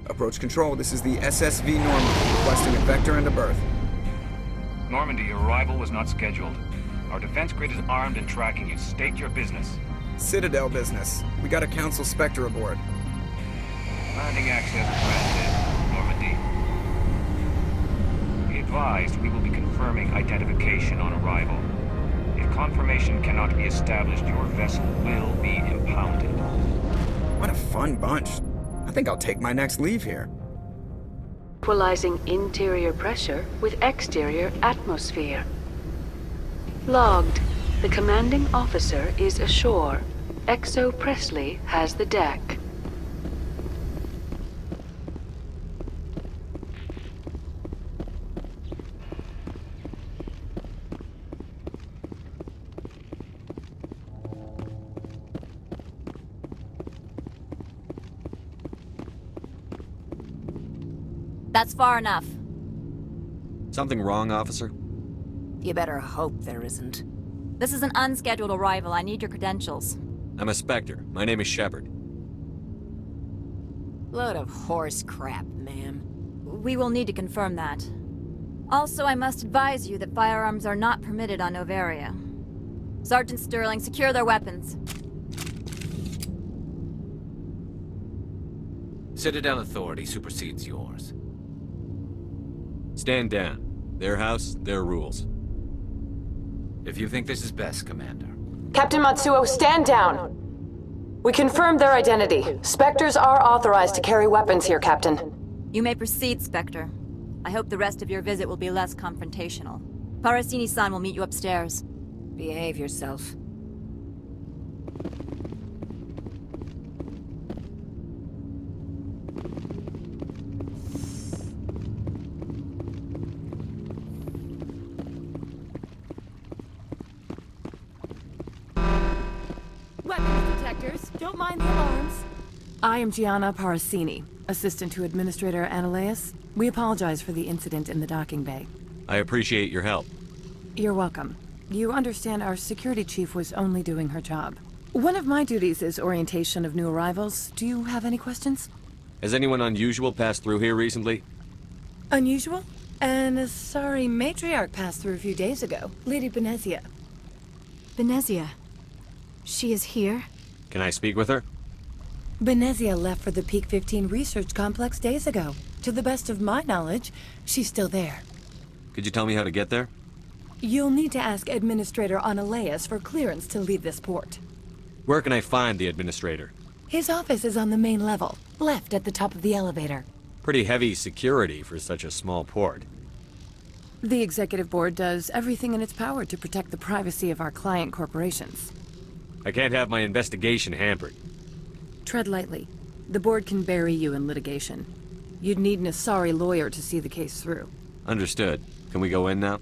Approach control, this is the SSV Normandy, requesting a vector and a berth. Normandy, your arrival was not scheduled. Our defense grid is armed and tracking you. State your business. Citadel business. We got a Council Spectre aboard. Landing access granted, Normandy. Be advised, we will be confirming identification on arrival. If confirmation cannot be established, your vessel will be impounded. What a fun bunch. I think I'll take my next leave here. Equalizing interior pressure with exterior atmosphere. Logged. The commanding officer is ashore. Exo Presley has the deck. That's far enough. Something wrong, officer? You better hope there isn't. This is an unscheduled arrival. I need your credentials. I'm a Spectre. My name is Shepard. Load of horse crap, ma'am. We will need to confirm that. Also, I must advise you that firearms are not permitted on Noveria. Sergeant Sterling, secure their weapons. Citadel authority supersedes yours. Stand down. Their house, their rules. If you think this is best, Commander. Captain Matsuo, stand down! We confirmed their identity. Spectres are authorized to carry weapons here, Captain. You may proceed, Spectre. I hope the rest of your visit will be less confrontational. Parasini-san will meet you upstairs. Behave yourself. Weapons detectors, don't mind the alarms. I am Gianna Parasini, assistant to Administrator Analeas. We apologize for the incident in the docking bay. I appreciate your help. You're welcome. You understand our security chief was only doing her job. One of my duties is orientation of new arrivals. Do you have any questions? Has anyone unusual passed through here recently? Unusual? An Asari matriarch passed through a few days ago. Lady Benezia. Benezia? She is here? Can I speak with her? Benezia left for the Peak 15 research complex days ago. To the best of my knowledge, she's still there. Could you tell me how to get there? You'll need to ask Administrator Analeas for clearance to leave this port. Where can I find the Administrator? His office is on the main level, left at the top of the elevator. Pretty heavy security for such a small port. The Executive Board does everything in its power to protect the privacy of our client corporations. I can't have my investigation hampered. Tread lightly. The Board can bury you in litigation. You'd need an Asari lawyer to see the case through. Understood. Can we go in now?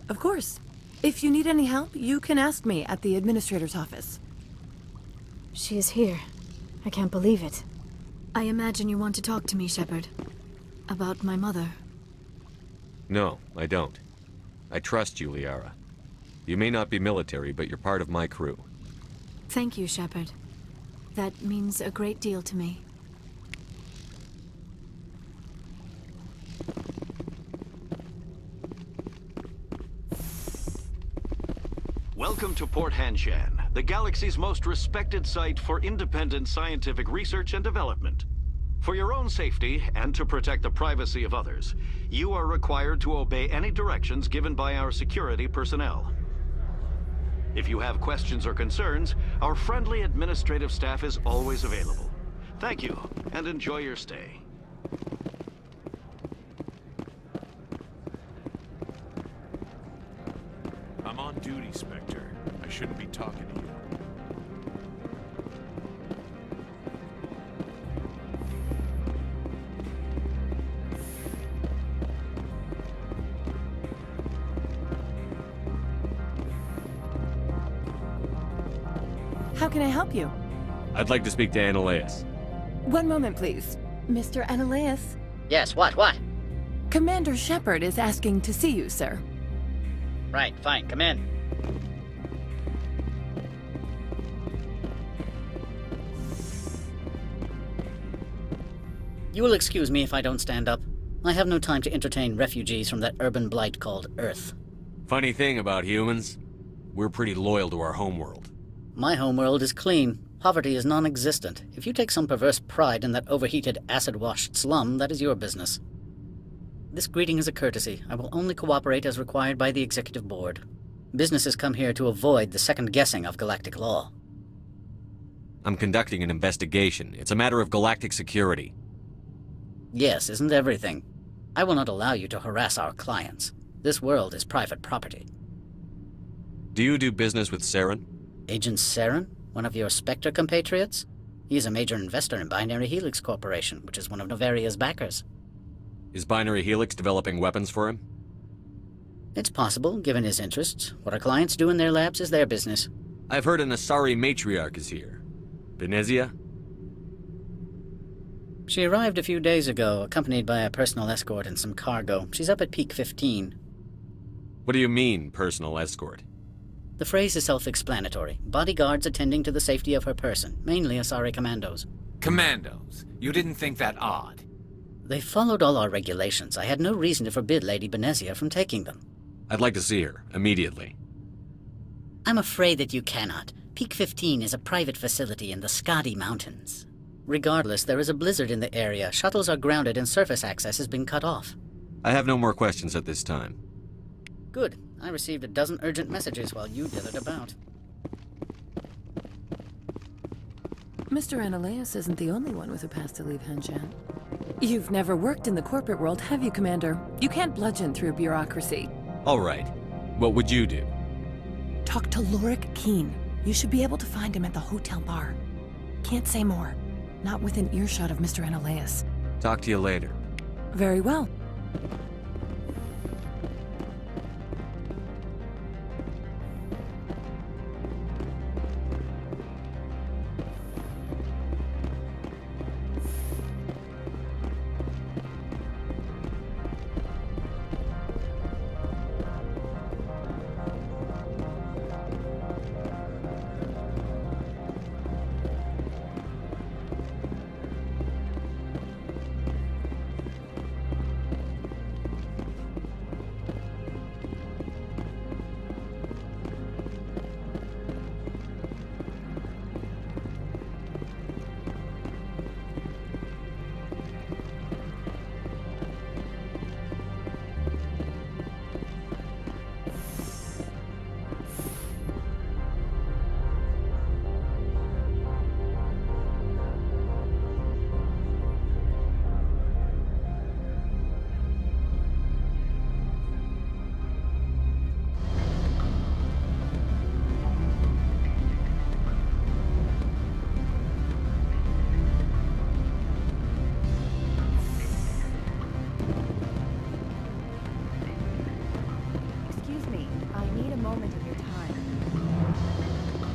Of course. If you need any help, you can ask me at the Administrator's office. She is here. I can't believe it. I imagine you want to talk to me, Shepard. About my mother. No, I don't. I trust you, Liara. You may not be military, but you're part of my crew. Thank you, Shepard. That means a great deal to me. Welcome to Port Hanshan, the galaxy's most respected site for independent scientific research and development. For your own safety, and to protect the privacy of others, you are required to obey any directions given by our security personnel. If you have questions or concerns, our friendly administrative staff is always available. Thank you, and enjoy your stay. I'm on duty, Spectre. I shouldn't be talking to you. How can I help you? I'd like to speak to Analeas. One moment, please. Mr. Analeas? Yes, what? Commander Shepard is asking to see you, sir. Right, fine, come in. You will excuse me if I don't stand up. I have no time to entertain refugees from that urban blight called Earth. Funny thing about humans, we're pretty loyal to our homeworld. My homeworld is clean. Poverty is non-existent. If you take some perverse pride in that overheated, acid-washed slum, that is your business. This greeting is a courtesy. I will only cooperate as required by the Executive Board. Businesses come here to avoid the second-guessing of galactic law. I'm conducting an investigation. It's a matter of galactic security. Yes, isn't everything? I will not allow you to harass our clients. This world is private property. Do you do business with Saren? Agent Saren? One of your Spectre compatriots? He is a major investor in Binary Helix Corporation, which is one of Noveria's backers. Is Binary Helix developing weapons for him? It's possible, given his interests. What our clients do in their labs is their business. I've heard an Asari matriarch is here. Venezia? She arrived a few days ago, accompanied by a personal escort and some cargo. She's up at Peak 15. What do you mean, personal escort? The phrase is self-explanatory. Bodyguards attending to the safety of her person, mainly Asari commandos. Commandos? You didn't think that odd? They followed all our regulations. I had no reason to forbid Lady Venezia from taking them. I'd like to see her, immediately. I'm afraid that you cannot. Peak 15 is a private facility in the Skadi Mountains. Regardless, there is a blizzard in the area. Shuttles are grounded and surface access has been cut off. I have no more questions at this time. Good. I received a dozen urgent messages while you dithered about. Mr. Ananias isn't the only one with a pass to leave Henshan. You've never worked in the corporate world, have you, Commander? You can't bludgeon through bureaucracy. All right. What would you do? Talk to Lorik Keen. You should be able to find him at the hotel bar. Can't say more. Not within earshot of Mr. Ananias. Talk to you later. Very well.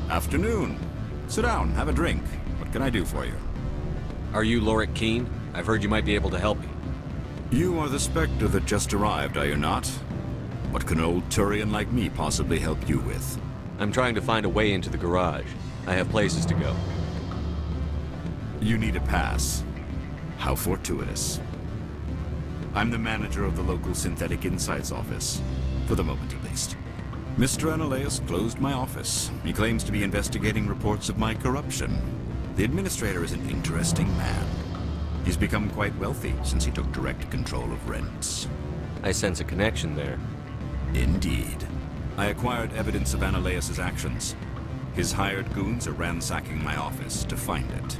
Afternoon. Sit down, have a drink. What can I do for you? Are you Lorik Keen? I've heard you might be able to help me. You are the Spectre that just arrived, are you not? What can an old Turian like me possibly help you with? I'm trying to find a way into the garage. I have places to go. You need a pass. How fortuitous. I'm the manager of the local Synthetic Insights office. For the moment, at least. Mr. Ananias closed my office. He claims to be investigating reports of my corruption. The administrator is an interesting man. He's become quite wealthy since he took direct control of rents. I sense a connection there. Indeed. I acquired evidence of Ananias' actions. His hired goons are ransacking my office to find it.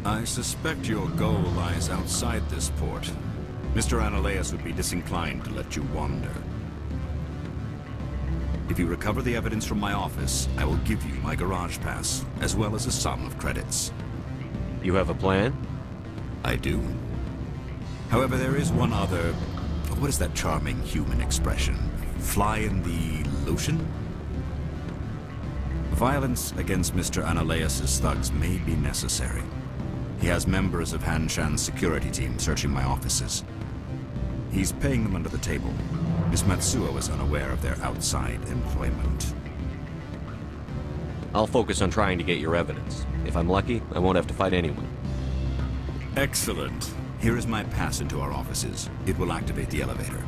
I suspect your goal lies outside this port. Mr. Ananias would be disinclined to let you wander. If you recover the evidence from my office, I will give you my garage pass, as well as a sum of credits. You have a plan? I do. However, there is one other... What is that charming human expression? Fly in the lotion? Violence against Mr. Ananias' thugs may be necessary. He has members of Hanshan's security team searching my offices. He's paying them under the table. Miss Matsuo is unaware of their outside employment. I'll focus on trying to get your evidence. If I'm lucky, I won't have to fight anyone. Excellent. Here is my pass into our offices. It will activate the elevator.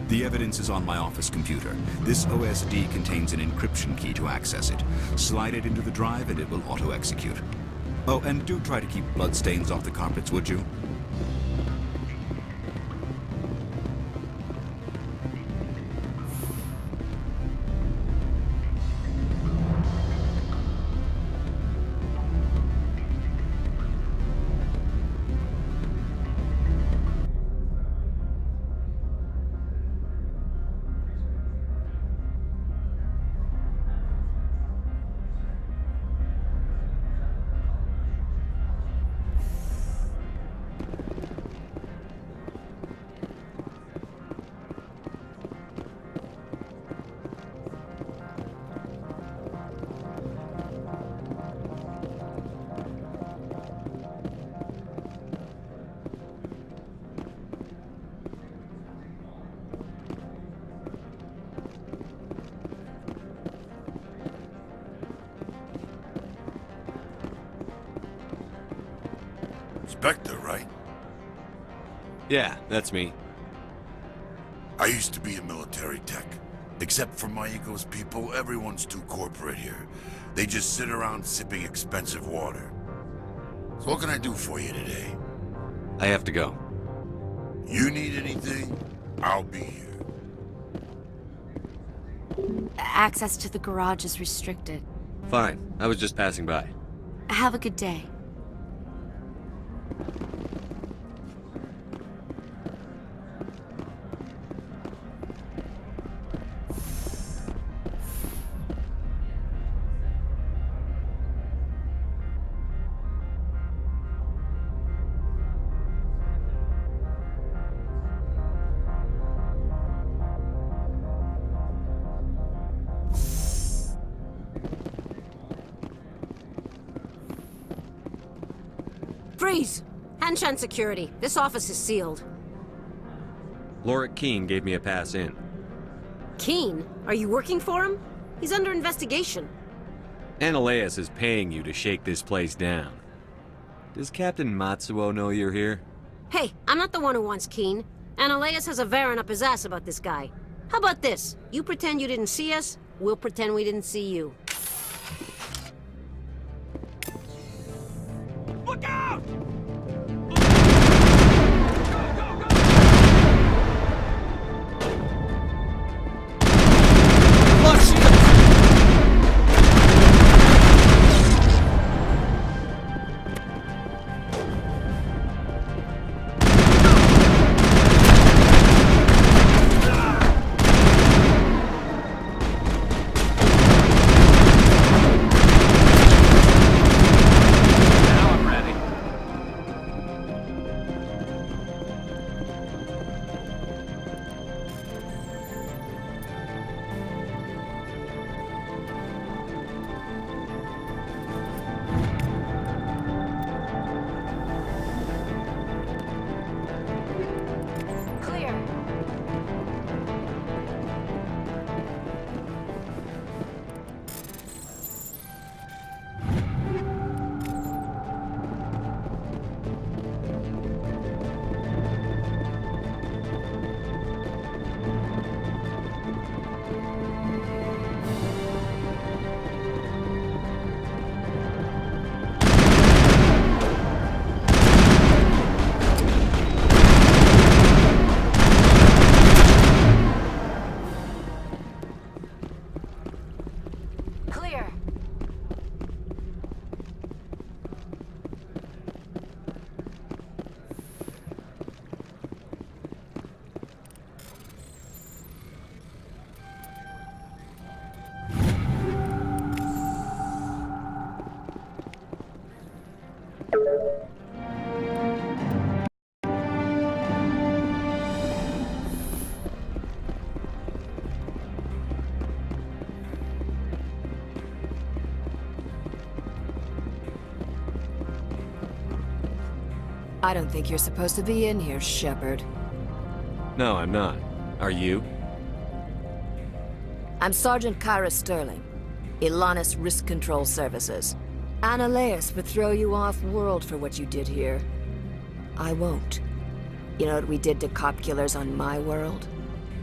The evidence is on my office computer. This OSD contains an encryption key to access it. Slide it into the drive and it will auto-execute. Oh, and do try to keep bloodstains off the carpets, would you? Spectre, right? Yeah, that's me. I used to be a military tech. Except for my ego's people, everyone's too corporate here. They just sit around sipping expensive water. So what can I do for you today? I have to go. You need anything? I'll be here. Access to the garage is restricted. Fine. I was just passing by. Have a good day. Freeze! Hanshan security. This office is sealed. Lorik Keene gave me a pass in. Keene? Are you working for him? He's under investigation. Ananias is paying you to shake this place down. Does Captain Matsuo know you're here? Hey, I'm not the one who wants Keene. Ananias has a Varen up his ass about this guy. How about this? You pretend you didn't see us, we'll pretend we didn't see you. Look out! I don't think you're supposed to be in here, Shepard. No, I'm not. Are you? I'm Sergeant Kyra Sterling, Ilanis Risk Control Services. Analeus would throw you off-world for what you did here. I won't. You know what we did to cop killers on my world?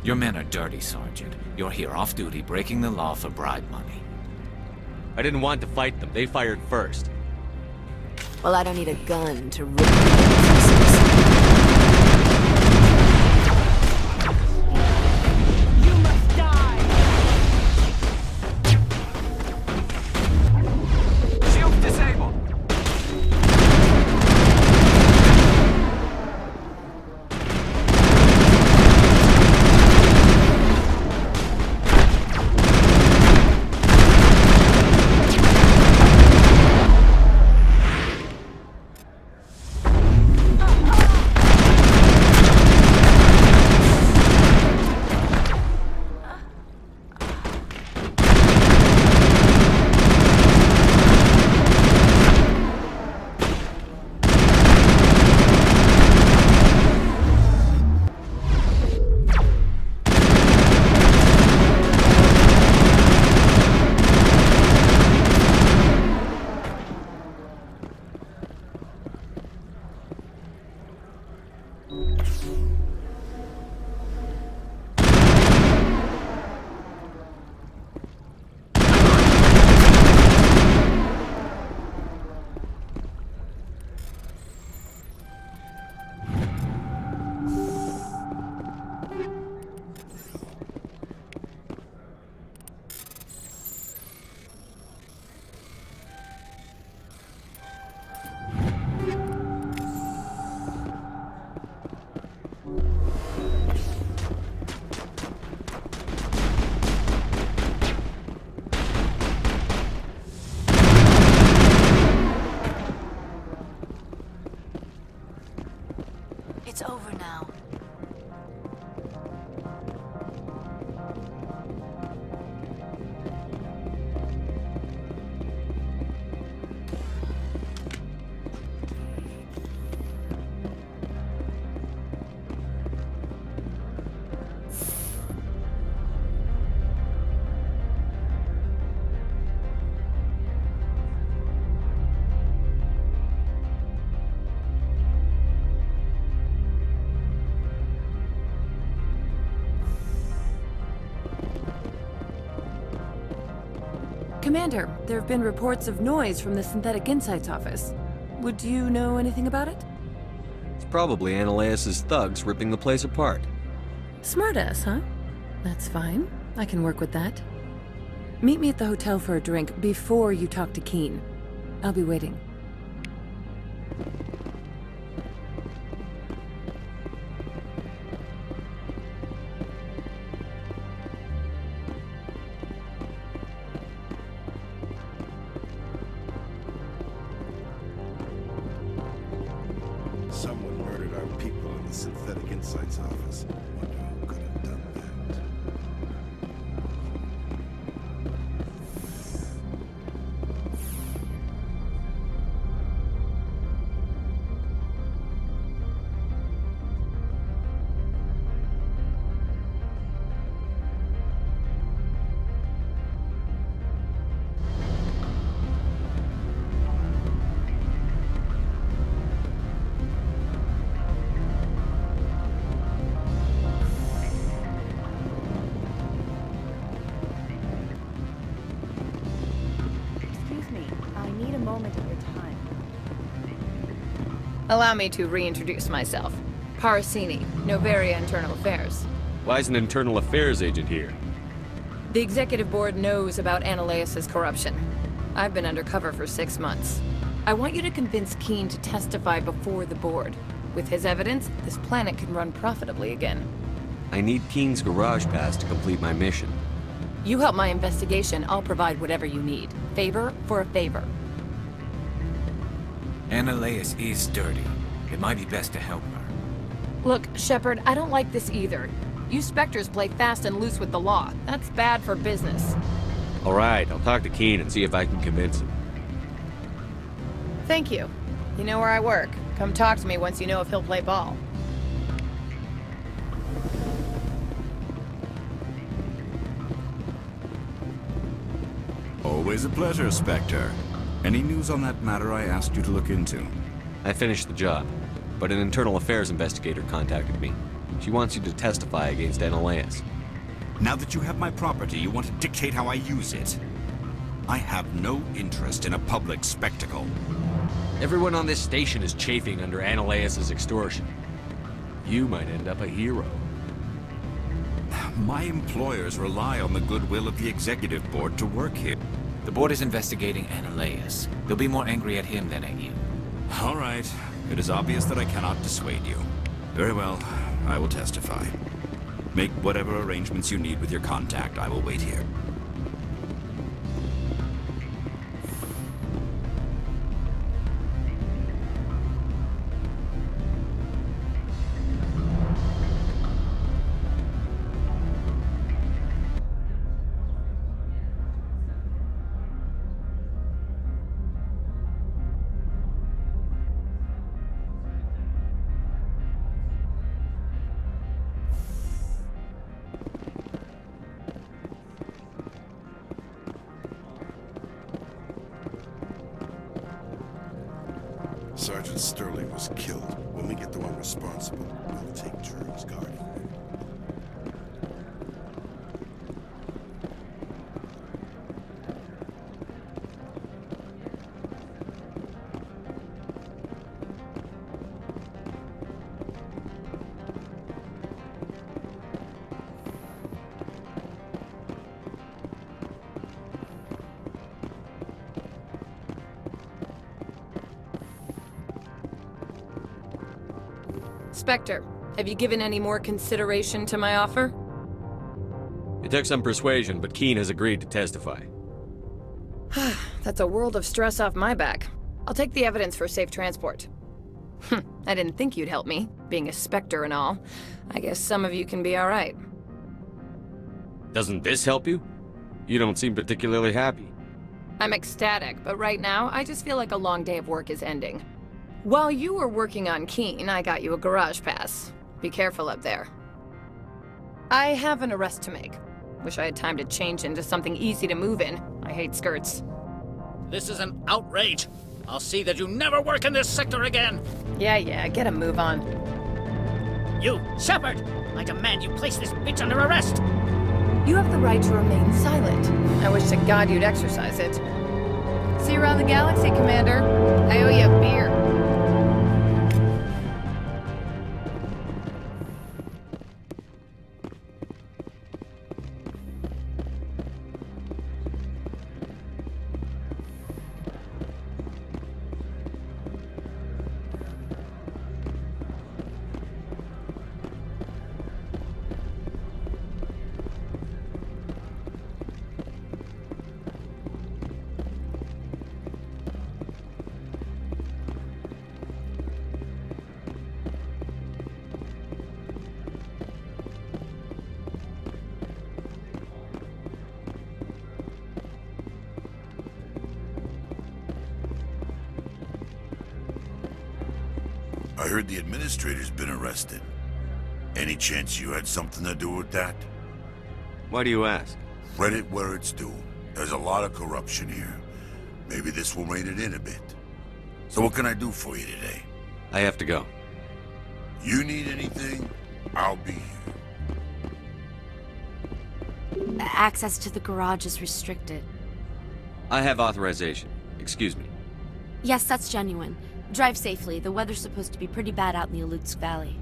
Your men are dirty, Sergeant. You're here off-duty, breaking the law for bribe money. I didn't want to fight them. They fired first. Well, I don't need a gun to rip you to pieces. It's over now. Commander, there have been reports of noise from the Synthetic Insights office. Would you know anything about it? It's probably Analeus' thugs ripping the place apart. Smartass, huh? That's fine. I can work with that. Meet me at the hotel for a drink before you talk to Keen. I'll be waiting. Someone murdered our people in the Synthetic Insights office. Wonder who could have done that. Allow me to reintroduce myself. Parsini, Noveria Internal Affairs. Why is an internal affairs agent here? The executive board knows about Analeus' corruption. I've been undercover for 6 months. I want you to convince Keen to testify before the board. With his evidence, this planet can run profitably again. I need Keen's garage pass to complete my mission. You help my investigation, I'll provide whatever you need. Favor for a favor. Analeus is dirty. It might be best to help her. Look, Shepard, I don't like this either. You Spectres play fast and loose with the law. That's bad for business. All right, I'll talk to Keen and see if I can convince him. Thank you. You know where I work. Come talk to me once you know if he'll play ball. Always a pleasure, Spectre. Any news on that matter I asked you to look into? I finished the job, but an internal affairs investigator contacted me. She wants you to testify against Analeus. Now that you have my property, you want to dictate how I use it? I have no interest in a public spectacle. Everyone on this station is chafing under Analeus' extortion. You might end up a hero. My employers rely on the goodwill of the executive board to work here. The board is investigating Analeus. They'll be more angry at him than at you. All right. It is obvious that I cannot dissuade you. Very well. I will testify. Make whatever arrangements you need with your contact. I will wait here. Sergeant Sterling was killed. When we get the one responsible, we'll take turns guarding him. Spectre, have you given any more consideration to my offer? It took some persuasion, but Keen has agreed to testify. That's a world of stress off my back. I'll take the evidence for safe transport. I didn't think you'd help me, being a Spectre and all. I guess some of you can be alright. Doesn't this help you? You don't seem particularly happy. I'm ecstatic, but right now, I just feel like a long day of work is ending. While you were working on Keen, I got you a garage pass. Be careful up there. I have an arrest to make. Wish I had time to change into something easy to move in. I hate skirts. This is an outrage. I'll see that you never work in this sector again. Yeah, get a move on. You, Shepard! I demand you place this bitch under arrest! You have the right to remain silent. I wish to God you'd exercise it. See you around the galaxy, Commander. I owe you a beer. I heard the administrator's been arrested. Any chance you had something to do with that? Why do you ask? Credit where it's due. There's a lot of corruption here. Maybe this will rein it in a bit. So what can I do for you today? I have to go. You need anything? I'll be here. Access to the garage is restricted. I have authorization. Excuse me. Yes, that's genuine. Drive safely. The weather's supposed to be pretty bad out in the Alutsk Valley.